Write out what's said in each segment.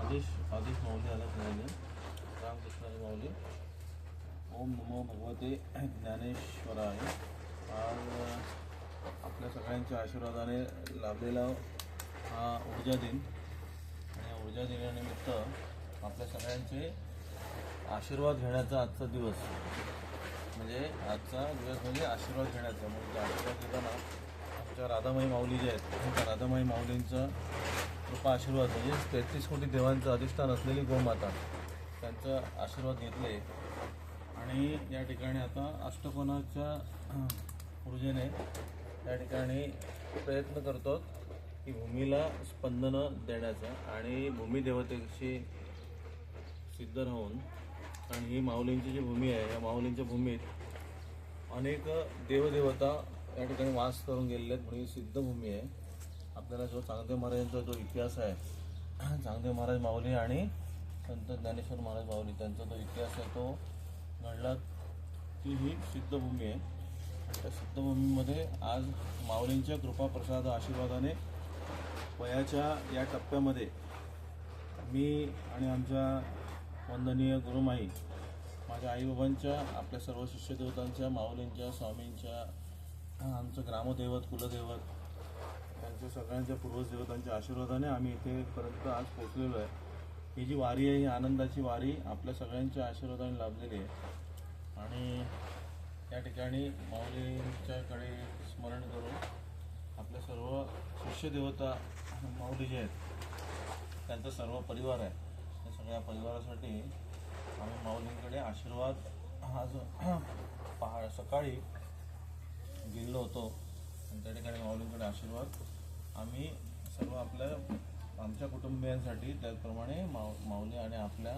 आदेश आदेश माऊली आला सगळ्यांनी. रामकृष्णारी माऊली. ओम नमो भगवते ज्ञानेश्वराय. आज आपल्या सगळ्यांच्या आशीर्वादाने लाभलेला हा ऊर्जा दिन आणि या ऊर्जा दिनानिमित्त आपल्या सगळ्यांचे आशीर्वाद घेण्याचा आजचा दिवस म्हणजे आशीर्वाद घेण्याचा. म्हणजे आशीर्वाद घेताना आमच्या राधामाई माऊली जे आहेत त्या राधामाई माऊलींचा कृपा आशीर्वाद म्हणजे 33 कोटी देवांचं अधिष्ठान असलेली गोमाता त्यांचा आशीर्वाद घेतले. आणि या ठिकाणी आता अष्टकोनाच्या ऊर्जेने या ठिकाणी प्रयत्न करतो की भूमीला स्पंदनं देण्याचा आणि भूमी देवतेशी सिद्ध राहून. कारण ही माऊलींची जी भूमी आहे या माऊलींच्या भूमीत अनेक देवदेवता या ठिकाणी वास करून गेलेले आहेत. म्हणून ही सिद्ध भूमी आहे. आपल्याला जो चांगदेव महाराजांचा जो इतिहास आहे, चांगदेव महाराज माऊली आणि संत ज्ञानेश्वर महाराज माऊली त्यांचा जो इतिहास आहे तो घडला ती ही सिद्धभूमी आहे. त्या सिद्धभूमीमध्ये आज माऊलींच्या कृपा प्रसाद आशीर्वादाने वयाच्या या टप्प्यामध्ये मी आणि आमच्या वंदनीय गुरुमाई, माझ्या आईबाबांच्या, आपल्या सर्व शिष्यदेवतांच्या, माऊलींच्या, स्वामींच्या, आमचं ग्रामदैवत, कुलदैवत त्यांच्या सगळ्यांच्या पूर्वज देवतांच्या आशीर्वादाने आम्ही इथेपर्यंत आज पोचलेलो आहे. ही जी वारी आहे ही आनंदाची वारी आपल्या सगळ्यांच्या आशीर्वादाने लाभलेली आहे. आणि या ठिकाणी माऊलींच्याकडे स्मरण करून आपल्या सर्व शिष्यदेवता माऊली जे आहेत त्यांचा सर्व परिवार आहे त्या सगळ्या परिवारासाठी आम्ही माऊलींकडे आशीर्वाद आज सकाळी गेलो होतो आणि त्या ठिकाणी माऊलींकडे आशीर्वाद आम्ही सर्व आमच्या कुटुंबियांसाठी, त्याचप्रमाणे माऊली आणि आपल्या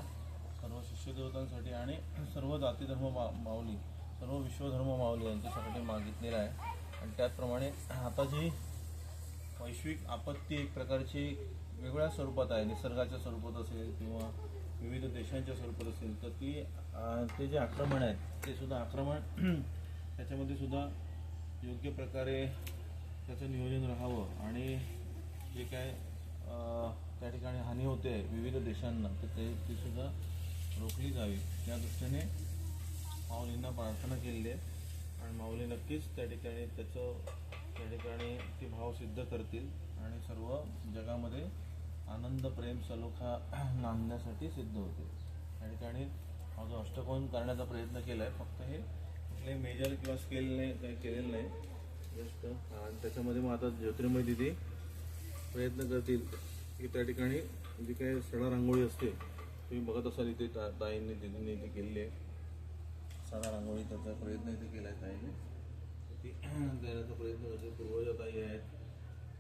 सर्व शिष्यदेवतांसाठी आणि सर्व जातीधर्म माऊली, सर्व विश्वधर्म माऊली यांच्यासाठी मागितलेला आहे. आणि त्याचप्रमाणे आता जी वैश्विक आपत्ती एक प्रकारची वेगळ्या स्वरूपात आहे, निसर्गाच्या स्वरूपात असेल किंवा विविध देशांच्या स्वरूपात असेल, तर ते जे आक्रमण आहेत ते सुद्धा आक्रमण त्याच्यामध्ये सुद्धा योग्य प्रकारे त्याचं नियोजन राहावं आणि जे काय त्या ठिकाणी हानी होते विविध देशांना तर ती सुद्धा रोखली जावी या दृष्टीने माऊलींना प्रार्थना केलेली आहे. आणि माऊली नक्कीच त्या ठिकाणी ती भाव सिद्ध करतील आणि सर्व जगामध्ये आनंद, प्रेम, सलोखा नांदण्यासाठी सिद्ध होतील. या ठिकाणी हा जो अष्टकोन करण्याचा प्रयत्न केला आहे, फक्त हे कुठले मेजर किंवा स्केलने काही केलेलं नाही जस्ट. आणि त्याच्यामध्ये मग आता ज्योतिर्मय दिदी प्रयत्न करतील की त्या ठिकाणी जी काही सडा रांगोळी असते तुम्ही बघत असाल इथे ताईंनी दिदींनी इथे केलेली आहे. सडा रांगोळी त्याचा प्रयत्न इथे केला आहे ताईने, ती देण्याचा प्रयत्न करते. पूर्वज ताई आहेत,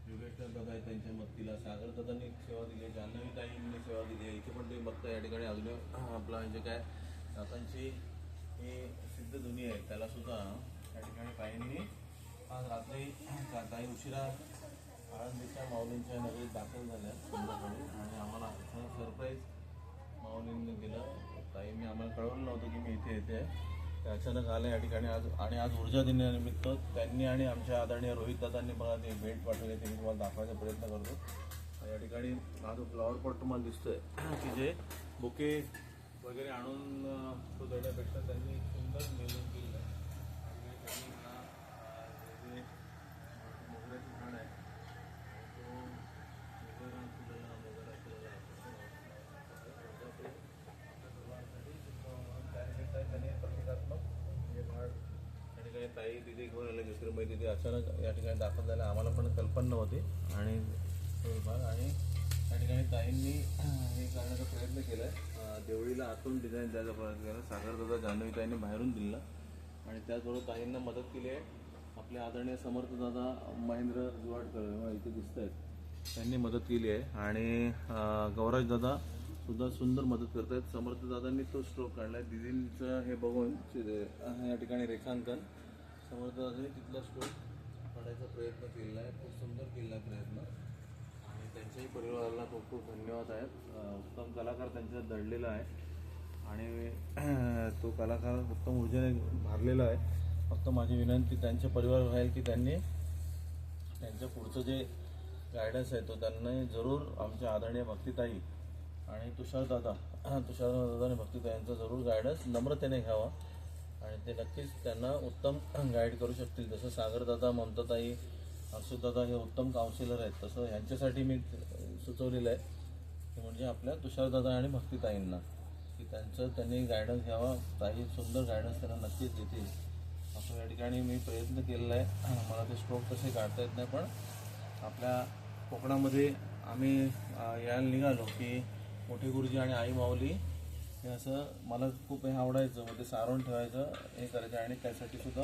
योगेश्वर दादा आहेत, त्यांच्या मदतीला सागर दादांनी सेवा दिली आहे, जान्हवी ताईंनी सेवा दिली आहे. इथे पण तुम्ही बघता या ठिकाणी अजून आपला जे काय दादांची ही सिद्ध दुनिया आहे त्यालासुद्धा या ठिकाणी ताईंनी आज रात्री ताई उशिरा आळंदीच्या माऊलींच्या नगरीत दाखल झाल्या संध्याकाळी आणि आम्हाला सरप्राईज माऊलींनी दिलं. ताईंनी आम्हाला कळवलं नव्हतं की मी इथे येते, ते अचानक आलं या ठिकाणी आज. आणि आज ऊर्जा दिनानिमित्त त्यांनी आणि आमच्या आदरणीय रोहित दादांनी मला ते भेट पाठवले, ते मी तुम्हाला दाखवायचा प्रयत्न करतो. या ठिकाणी हा जो फ्लॉवर पॉट तुम्हाला दिसतोय की जे बुके वगैरे आणून तो देण्यापेक्षा त्यांनी एक सुंदर नियोजन केलेलं आहे. त्यांनी जे मोगऱ्याचं झाड आहे तो मोगरा फुलेला मोगरा केलेला आहे. त्यांनी प्रतिकात्मक हे झाड या ठिकाणी ताई दिदी घेऊन आले. ज्योतिर्मय दिदी अचानक या ठिकाणी दाखल झाल्या, आम्हाला पण कल्पना नव्हती. आणि या ठिकाणी ताईंनी हे करण्याचा प्रयत्न केला आहे. देवळीला आतून डिझाईन द्यायचा प्रयत्न केला. सागर दादा, जान्हवी ताईंनी बाहेरून दिलं आणि त्याचबरोबर ताईंना मदत केली आहे. आपले आदरणीय समर्थ दादा महेंद्र जुवाडकर इथे दिसत आहेत, त्यांनी मदत केली आहे. आणि गौराज दादा सुद्धा सुंदर मदत करत आहेत. समर्थ दादांनी तो स्ट्रोक काढला आहे. दिदींचं हे बघून या ठिकाणी रेखांकन समर्थ दादांनी तिथला स्ट्रोक काढायचा प्रयत्न केलेला आहे. खूप सुंदर केलेला आहे प्रयत्न आणि त्यांच्याही परिवाराला खूप खूप धन्यवाद आहेत. उत्तम कलाकार त्यांच्यात दडलेला आहे आणि तो कलाकार उत्तम ऊर्जेने भरलेला आहे. फक्त माझी विनंती त्यांच्या परिवार राहील की त्यांनी त्यांच्या पुढचं जे गायडन्स आहे तो त्यांनी जरूर आमच्या आदरणीय भक्तिताई आणि तुषारदादा आणि भक्तिताई यांचा जरूर गायडन्स नम्रतेने घ्यावा आणि ते नक्कीच त्यांना उत्तम गाईड करू शकतील. जसं सागरदादा, ममताताई, हर्षदादा हे उत्तम काउन्सिलर आहेत, तसं यांच्यासाठी मी सुचवलेलं आहे की म्हणजे आपल्या तुषारदादा आणि भक्तिताईंना की त्यांनी गायडन्स घ्यावा. काही सुंदर गायडन्स त्यांना नक्कीच देतील असं या ठिकाणी मी प्रयत्न केलेला आहे. मला ते स्ट्रोक तसे काढता येत नाही, पण आपल्या कोकणामध्ये आम्ही यायला निघालो की मोठे गुरुजी आणि आई माऊली हे असं मला खूप हे आवडायचं. मग ते सारवून ठेवायचं, हे करायचं. आणि त्यासाठी सुद्धा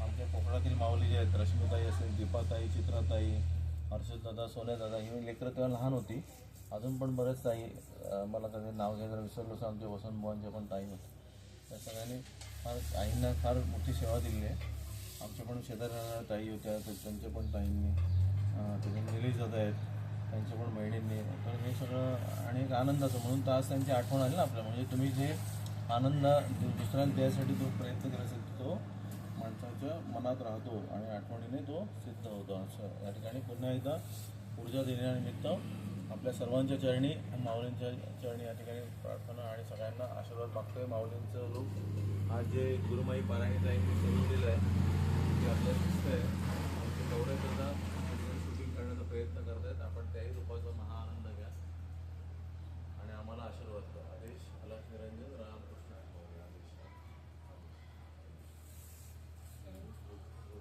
आमच्या कोकणातील माऊली जे आहेत, रश्मीताई असेल, दीपाताई, चित्राताई, हर्षददादा, सोन्यादादा, ही लेकरं तेव्हा लहान होती. अजून पण बरेच ताई, मला कधी नाव घ्यायला विसरलो तर आमचे वसंत बुवांचे पण ताई होते. त्या सगळ्यांनी फार आईंना फार मोठी सेवा दिली आहे. आमच्या पण शेजारी ताई होत्या, तर त्यांच्या पण ताईंनी, त्याचे निलेश दादा आहेत, त्यांच्या पण बहिणींनी. तर हे सगळं आणि एक आनंदाचं म्हणून तर आज त्यांची आठवण आली ना आपल्या. म्हणजे तुम्ही जे आनंद दुसऱ्याला द्यायसाठी जो प्रयत्न केला असेल तो माणसाच्या मनात राहतो आणि आठवणीने तो सिद्ध होतो. असं या ठिकाणी पुन्हा एकदा ऊर्जा देण्यानिमित्त आपल्या सर्वांच्या चरणी, माऊलींच्या चरणी या ठिकाणी प्रार्थना आणि सगळ्यांना आशीर्वाद मागतोय. माऊलींचं रूप आज जे गुरुमाई पारायणताईंनी सजवलेलं आहे ते आपल्याला दिसतंय. आमचे गौरव दादा शूटिंग करण्याचा प्रयत्न करत आहेत. आपण त्याही रूपाचं